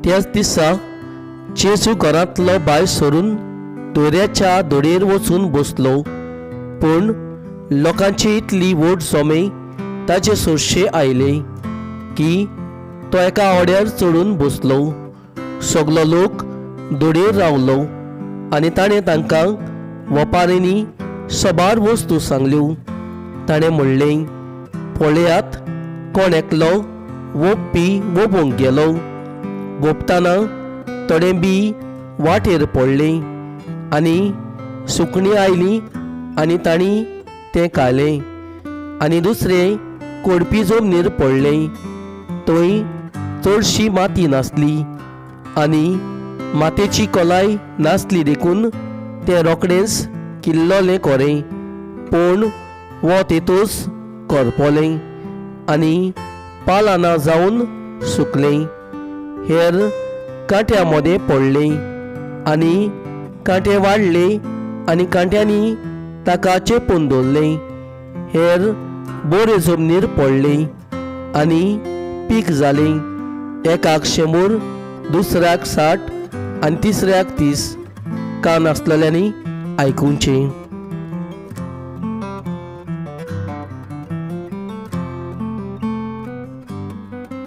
त्याच दिसा जेजू घरांतलो भायर सरून दोऱ्याच्या दोडेर वचून बसलो, पूण लोकांची इतली वोट जमे ताचे सोर्शे आयले की तो एका ओड्यार चडून बसलो. सगलो लोक दोडेर रावलो आनी ताणें तांकां वपारींनी सबार वस्तू सांगल्यो. ताणें म्हणलें, पळयात, कोण एकलो वोपपी वोबूंक गेलो. वोपतना थोडें बी वाटेर पडलें आनी सुकणीं आयलीं आनी तांणी तें खालें. आनी दुसरें कोडपी जमनीर पडलें. थंय चडशी माती नासली आनी मातयेची कोलाय नासली देखून तें रोखडेंच किल्लोलें कोरें, पूण वोत येतूच करपोलें आनी पालाना जावन सुकलें. हेर कांट्या मोदें पडलें आनी कांटे वाडले आनी कांट्यांनी ताका चेपून दवरलें. हेर बरे जमनीर पडलें आनी पीक जालें. एकाक 100, दुसऱ्याक 60 आनी तिसऱ्याक 30. कान आसलेल्यांनी आयकुचें.